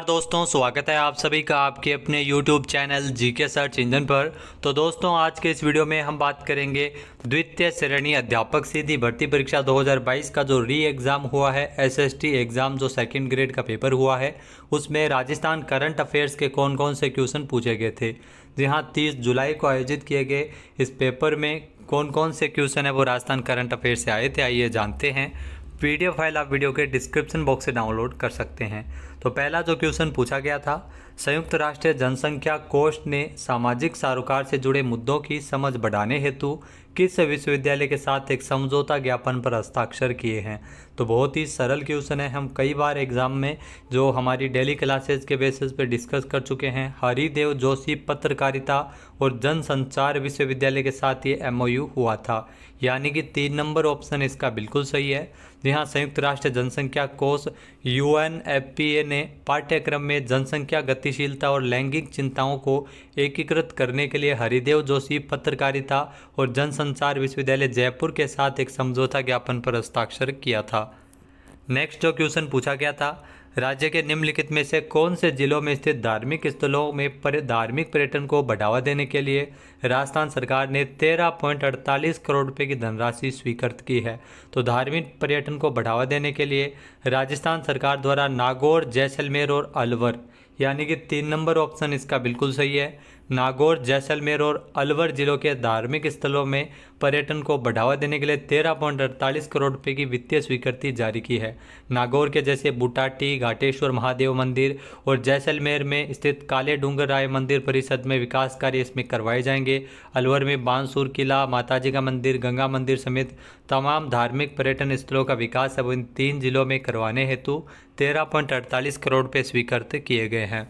दोस्तों, स्वागत है आप सभी का आपके अपने YouTube channel GK search engine पर। तो दोस्तों, आज के इस वीडियो में हम बात करेंगे द्वितीय श्रेणी अध्यापक सीधी भर्ती परीक्षा 2022 का जो री एग्ज़ाम हुआ है, एसएसटी एग्ज़ाम जो सेकंड ग्रेड का पेपर हुआ है, उसमें राजस्थान करंट अफेयर्स के कौन कौन से क्वेश्चन पूछे गए थे। जी हाँ, 30 जुलाई को आयोजित किए गए इस पेपर में कौन कौन से क्वेश्चन है वो राजस्थान करंट अफेयर्स से आए थे, आइए जानते हैं। पीडीएफ फाइल आप वीडियो के डिस्क्रिप्शन बॉक्स से डाउनलोड कर सकते हैं। तो पहला जो क्वेश्चन पूछा गया था, संयुक्त राष्ट्र जनसंख्या कोष ने सामाजिक सरोकार से जुड़े मुद्दों की समझ बढ़ाने हेतु किस विश्वविद्यालय के साथ एक समझौता ज्ञापन पर हस्ताक्षर किए हैं। तो बहुत ही सरल क्वेश्चन है, हम कई बार एग्जाम में जो हमारी डेली क्लासेस के बेसिस पे डिस्कस कर चुके हैं। हरिदेव जोशी पत्रकारिता और जनसंचार विश्वविद्यालय के साथ ये एमओयू हुआ था, यानी कि 3 नंबर ऑप्शन इसका बिल्कुल सही है। जी हाँ, संयुक्त राष्ट्र जनसंख्या कोष यूएनएफपीए ने पाठ्यक्रम में जनसंख्या गतिशीलता और लैंगिक चिंताओं को एकीकृत करने के लिए हरिदेव जोशी पत्रकारिता और जनसंचार विश्वविद्यालय जयपुर के साथ एक समझौता ज्ञापन पर हस्ताक्षर किया था। नेक्स्ट जो क्वेश्चन पूछा गया था, राज्य के निम्नलिखित में से कौन से जिलों में स्थित धार्मिक स्थलों में धार्मिक पर्यटन को बढ़ावा देने के लिए राजस्थान सरकार ने 13.48 करोड़ रुपए की धनराशि स्वीकृत की है। तो धार्मिक पर्यटन को बढ़ावा देने के लिए राजस्थान सरकार द्वारा नागौर, जैसलमेर और अलवर, यानी कि 3 नंबर ऑप्शन इसका बिल्कुल सही है। नागौर, जैसलमेर और अलवर जिलों के धार्मिक स्थलों में पर्यटन को बढ़ावा देने के लिए 13.48 करोड़ रुपए की वित्तीय स्वीकृति जारी की है। नागौर के जैसे बुटाटी, घाटेश्वर महादेव मंदिर और जैसलमेर में स्थित काले डूंगर राय मंदिर परिषद में विकास कार्य इसमें करवाए जाएंगे। अलवर में बांसुर किला, माताजी का मंदिर, गंगा मंदिर समेत तमाम धार्मिक पर्यटन स्थलों का विकास अब इन 3 जिलों में करवाने हेतु 13.48 करोड़ रुपये स्वीकृत किए गए हैं।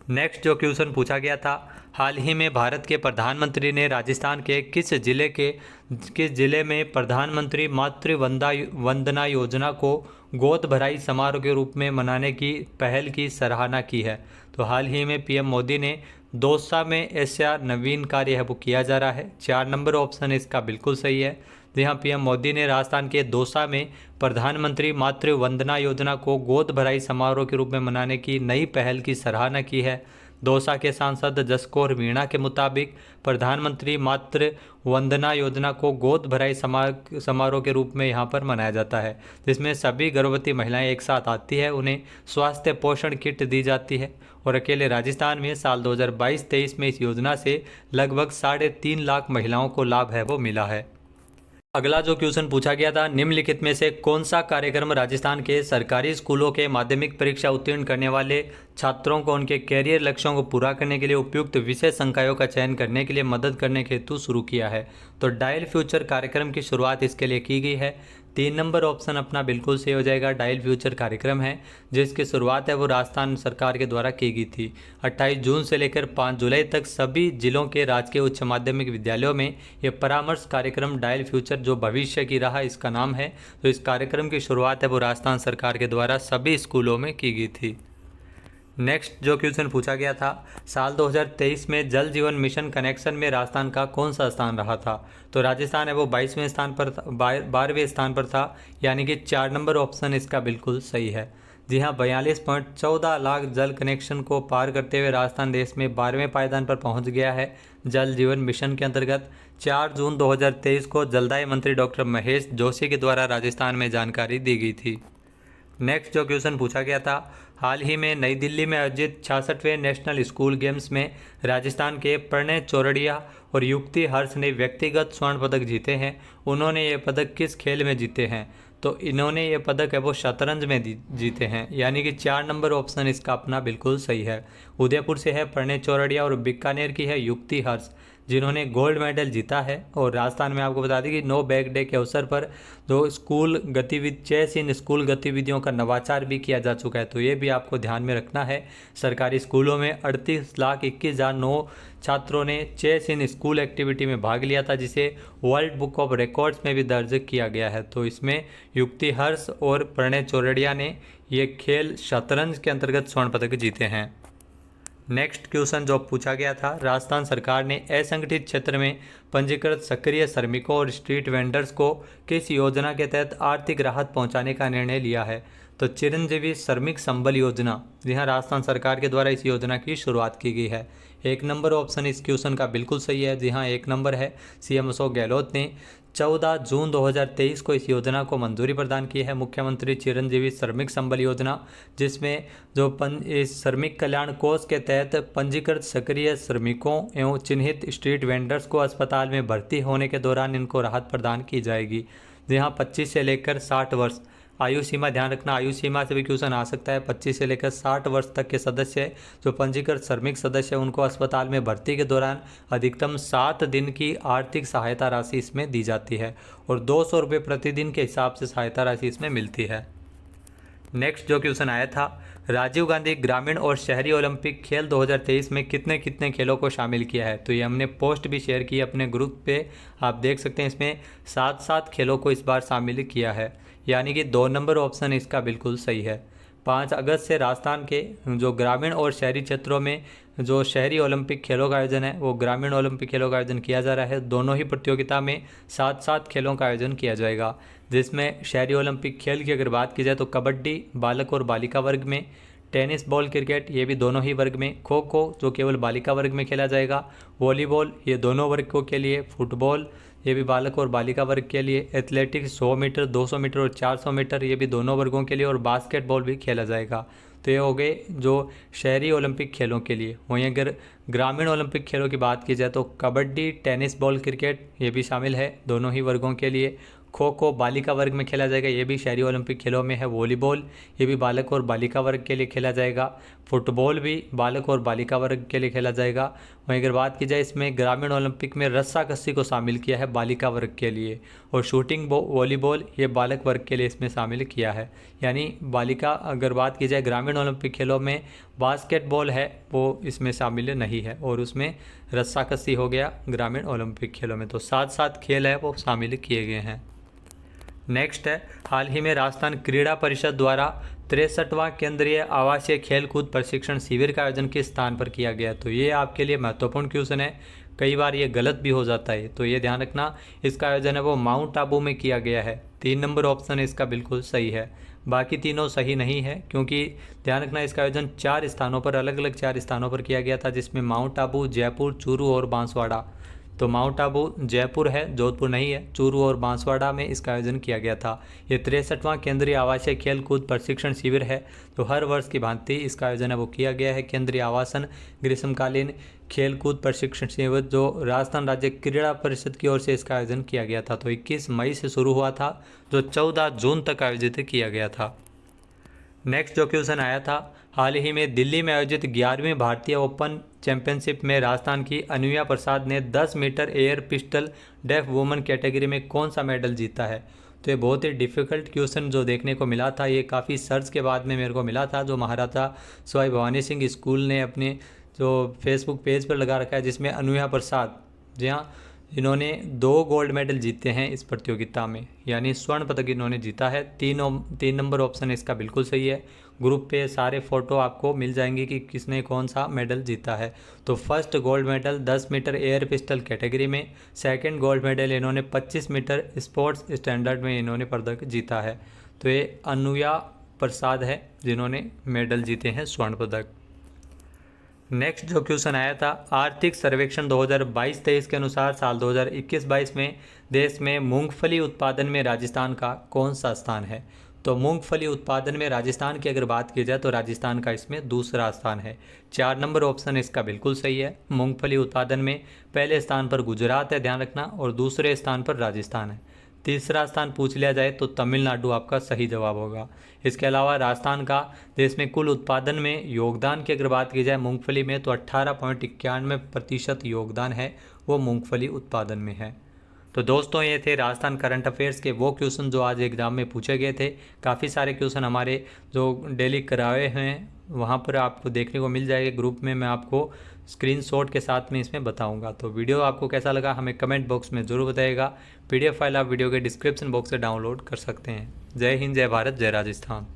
नेक्स्ट जो क्वेश्चन पूछा गया था, हाल ही में भारत के प्रधानमंत्री ने राजस्थान के किस जिले में प्रधानमंत्री मातृ वंदना योजना को गोद भराई समारोह के रूप में मनाने की पहल की सराहना की है। तो हाल ही में पीएम मोदी ने दौसा में ऐसा नवीन कार्य है वो किया जा रहा है। 4 नंबर ऑप्शन इसका बिल्कुल सही है। जी हाँ, पीएम मोदी ने राजस्थान के दौसा में प्रधानमंत्री मातृ वंदना योजना को गोद भराई समारोह के रूप में मनाने की नई पहल की सराहना की है। दौसा के सांसद जसकौर मीणा के मुताबिक प्रधानमंत्री मातृ वंदना योजना को गोद भराई समारोह के रूप में यहाँ पर मनाया जाता है, जिसमें सभी गर्भवती महिलाएं एक साथ आती है, उन्हें स्वास्थ्य पोषण किट दी जाती है। और अकेले राजस्थान में साल 2022-23 में इस योजना से लगभग 3.5 लाख महिलाओं को लाभ है वो मिला है। अगला जो क्वेश्चन पूछा गया था, निम्नलिखित में से कौन सा कार्यक्रम राजस्थान के सरकारी स्कूलों के माध्यमिक परीक्षा उत्तीर्ण करने वाले छात्रों को उनके कैरियर लक्ष्यों को पूरा करने के लिए उपयुक्त विषय संकायों का चयन करने के लिए मदद करने के हेतु शुरू किया है। तो डायल फ्यूचर कार्यक्रम की शुरुआत इसके लिए की गई है। 3 नंबर ऑप्शन अपना बिल्कुल सही हो जाएगा। डायल फ्यूचर कार्यक्रम है जिसकी शुरुआत है वो राजस्थान सरकार के द्वारा की गई थी। 28 जून से लेकर 5 जुलाई तक सभी जिलों के राजकीय उच्च माध्यमिक विद्यालयों में ये परामर्श कार्यक्रम डायल फ्यूचर जो भविष्य की राह इसका नाम है। तो इस कार्यक्रम की शुरुआत है वो राजस्थान सरकार के द्वारा सभी स्कूलों में की गई थी। नेक्स्ट जो क्वेश्चन पूछा गया था, साल 2023 में जल जीवन मिशन कनेक्शन में राजस्थान का कौन सा स्थान रहा था। तो राजस्थान है वो 22वें स्थान पर 12वें स्थान पर था, यानी कि 4 नंबर ऑप्शन इसका बिल्कुल सही है। जी हाँ, 42.14 लाख जल कनेक्शन को पार करते हुए राजस्थान देश में 12वें पायदान पर पहुंच गया है। जल जीवन मिशन के अंतर्गत 4 जून 2023 को जलदाय मंत्री डॉक्टर महेश जोशी के द्वारा राजस्थान में जानकारी दी गई थी। नेक्स्ट जो क्वेश्चन पूछा गया था, हाल ही में नई दिल्ली में आयोजित 66वें नेशनल स्कूल गेम्स में राजस्थान के प्रणय चौरड़िया और युक्ति हर्ष ने व्यक्तिगत स्वर्ण पदक जीते हैं। उन्होंने ये पदक किस खेल में जीते हैं। तो इन्होंने ये पदक है वो शतरंज में जीते हैं, यानी कि 4 नंबर ऑप्शन इसका अपना बिल्कुल सही है। उदयपुर से है प्रणय चौरड़िया और बीकानेर की है युक्ति हर्ष, जिन्होंने गोल्ड मेडल जीता है। और राजस्थान में आपको बता दें कि नो बैग डे के अवसर पर जो स्कूल गतिविधि चेस इन स्कूल गतिविधियों का नवाचार भी किया जा चुका है। तो ये भी आपको ध्यान में रखना है। सरकारी स्कूलों में 38,21,009 छात्रों ने चेस इन स्कूल एक्टिविटी में भाग लिया था, जिसे वर्ल्ड बुक ऑफ रिकॉर्ड्स में भी दर्ज किया गया है। तो इसमें युक्ति हर्ष और प्रणय चौरड़िया ने ये खेल शतरंज के अंतर्गत स्वर्ण पदक जीते हैं। नेक्स्ट क्वेश्चन जो पूछा गया था, राजस्थान सरकार ने असंगठित क्षेत्र में पंजीकृत सक्रिय श्रमिकों और स्ट्रीट वेंडर्स को किस योजना के तहत आर्थिक राहत पहुंचाने का निर्णय लिया है। तो चिरंजीवी श्रमिक संबल योजना, जी हाँ, राजस्थान सरकार के द्वारा इस योजना की शुरुआत की गई है। 1 नंबर ऑप्शन इस क्वेश्चन का बिल्कुल सही है। जी हाँ, 1 नंबर है। सीएम अशोक गहलोत ने 14 जून 2023 को इस योजना को मंजूरी प्रदान की है, मुख्यमंत्री चिरंजीवी श्रमिक संबल योजना, जिसमें जो इस श्रमिक कल्याण कोष के तहत पंजीकृत सक्रिय श्रमिकों एवं चिन्हित स्ट्रीट वेंडर्स को अस्पताल में भर्ती होने के दौरान इनको राहत प्रदान की जाएगी। जहाँ 25 से लेकर 60 वर्ष आयु सीमा, ध्यान रखना आयु सीमा से भी क्वेश्चन आ सकता है। 25 से लेकर 60 वर्ष तक के सदस्य जो पंजीकृत श्रमिक सदस्य हैं उनको अस्पताल में भर्ती के दौरान अधिकतम 7 दिन की आर्थिक सहायता राशि इसमें दी जाती है और 200 रुपये प्रतिदिन के हिसाब से सहायता राशि इसमें मिलती है। नेक्स्ट जो क्वेश्चन आया था, राजीव गांधी ग्रामीण और शहरी ओलंपिक खेल 2023 में कितने कितने खेलों को शामिल किया है। तो ये हमने पोस्ट भी शेयर की अपने ग्रुप पे, आप देख सकते हैं। इसमें 7 खेलों को इस बार शामिल किया है, यानी कि 2 नंबर ऑप्शन इसका बिल्कुल सही है। 5 अगस्त से राजस्थान के जो ग्रामीण और शहरी क्षेत्रों में जो शहरी ओलंपिक खेलों का आयोजन है वो ग्रामीण ओलंपिक खेलों का आयोजन किया जा रहा है। दोनों ही प्रतियोगिता में 7 खेलों का आयोजन किया जाएगा, जिसमें शहरी ओलंपिक खेल की अगर बात की जाए तो कबड्डी बालक और बालिका वर्ग में, टेनिस बॉल क्रिकेट ये भी दोनों ही वर्ग में, खो खो जो केवल बालिका वर्ग में खेला जाएगा, वॉलीबॉल ये दोनों वर्गों के लिए, फुटबॉल ये भी बालक और बालिका वर्ग के लिए, एथलेटिक्स 100 मीटर 200 मीटर और 400 मीटर ये भी दोनों वर्गों के लिए, और बास्केटबॉल भी खेला जाएगा। तो ये हो गए जो शहरी ओलंपिक खेलों के लिए। वहीं अगर ग्रामीण ओलंपिक खेलों की बात की जाए तो कबड्डी टेनिस बॉल क्रिकेट ये भी शामिल है दोनों ही वर्गों के लिए, खो खो बालिका वर्ग में खेला जाएगा, ये भी शहरी ओलंपिक खेलों में है, वॉलीबॉल ये भी बालक और बालिका वर्ग के लिए खेला जाएगा, फुटबॉल भी बालक और बालिका वर्ग के लिए खेला जाएगा। वहीं अगर बात की जाए इसमें ग्रामीण ओलंपिक में रस्साकसी को शामिल किया है बालिका वर्ग के लिए, और शूटिंग वॉलीबॉल ये बालक वर्ग के लिए इसमें शामिल किया है। यानी बालिका अगर बात की जाए ग्रामीण ओलंपिक खेलों में बास्केटबॉल है वो इसमें शामिल नहीं है, और उसमें रस्साकसी हो गया ग्रामीण ओलंपिक खेलों में। तो 7 खेल है वो शामिल किए गए हैं। नेक्स्ट है, हाल ही में राजस्थान क्रीड़ा परिषद द्वारा 63वां केंद्रीय आवासीय खेलकूद प्रशिक्षण शिविर का आयोजन किस स्थान पर किया गया। तो ये आपके लिए महत्वपूर्ण क्वेश्चन है, कई बार ये गलत भी हो जाता है, तो ये ध्यान रखना। इसका आयोजन है वो माउंट आबू में किया गया है। 3 नंबर ऑप्शन इसका बिल्कुल सही है, बाकी तीनों सही नहीं है, क्योंकि ध्यान रखना इसका आयोजन 4 स्थानों पर, अलग अलग 4 स्थानों पर किया गया था, जिसमें माउंट आबू, जयपुर, चूरू और बांसवाड़ा। तो माउंट आबू जयपुर है, जोधपुर नहीं है, चूरू और बांसवाड़ा में इसका आयोजन किया गया था। ये 63वां केंद्रीय आवासीय खेल कूद प्रशिक्षण शिविर है, तो हर वर्ष की भांति इसका आयोजन है वो किया गया है। केंद्रीय आवासन ग्रीष्मकालीन खेल कूद प्रशिक्षण शिविर जो राजस्थान राज्य क्रीड़ा परिषद की ओर से इसका आयोजन किया गया था। तो 21 मई से शुरू हुआ था, जो 14 जून तक आयोजित किया गया था। नेक्स्ट जो क्वेश्चन आया था, हाल ही में दिल्ली में आयोजित 11वीं भारतीय ओपन चैंपियनशिप में राजस्थान की अनुया प्रसाद ने 10 metre air pistol deaf woman category में कौन सा मेडल जीता है। तो ये बहुत ही डिफ़िकल्ट क्वेश्चन जो देखने को मिला था, ये काफ़ी सर्च के बाद में मेरे को मिला था, जो महाराजा सवाई भवानी सिंह स्कूल ने अपने जो फेसबुक पेज पर लगा रखा है, जिसमें अनुया प्रसाद जी हाँ इन्होंने 2 गोल्ड मेडल जीते हैं इस प्रतियोगिता में, यानी स्वर्ण पदक इन्होंने जीता है। 3 नंबर ऑप्शन इसका बिल्कुल सही है। ग्रुप पे सारे फ़ोटो आपको मिल जाएंगे कि किसने कौन सा मेडल जीता है। तो first gold medal 10 metre air pistol category में, सेकंड गोल्ड मेडल इन्होंने 25 मीटर स्पोर्ट्स स्टैंडर्ड में इन्होंने पदक जीता है। तो ये अनुया प्रसाद है जिन्होंने मेडल जीते हैं स्वर्ण पदक। नेक्स्ट जो क्वेश्चन आया था, आर्थिक सर्वेक्षण 2022-23 के अनुसार साल 2021-22 में देश में मूंगफली उत्पादन में राजस्थान का कौन सा स्थान है। तो मूंगफली उत्पादन में राजस्थान की अगर बात की जाए तो राजस्थान का इसमें दूसरा स्थान है। 4 नंबर ऑप्शन इसका बिल्कुल सही है। मूंगफली उत्पादन में पहले स्थान पर गुजरात है, ध्यान रखना, और दूसरे स्थान पर राजस्थान है। तीसरा स्थान पूछ लिया जाए तो तमिलनाडु आपका सही जवाब होगा। इसके अलावा राजस्थान का देश में कुल उत्पादन में योगदान की अगर बात की जाए मूंगफली में तो 18.91% योगदान है वो मूंगफली उत्पादन में है। तो दोस्तों ये थे राजस्थान करंट अफेयर्स के वो क्वेश्चन जो आज एग्जाम में पूछे गए थे। काफ़ी सारे क्वेश्चन हमारे जो डेली कराए हैं वहाँ पर आपको देखने को मिल जाएगा। ग्रुप में मैं आपको स्क्रीनशॉट के साथ में इसमें बताऊंगा। तो वीडियो आपको कैसा लगा हमें कमेंट बॉक्स में ज़रूर बताइएगा। PDF फाइल आप वीडियो के डिस्क्रिप्शन बॉक्स से डाउनलोड कर सकते हैं। जय हिंद, जय भारत, जय राजस्थान।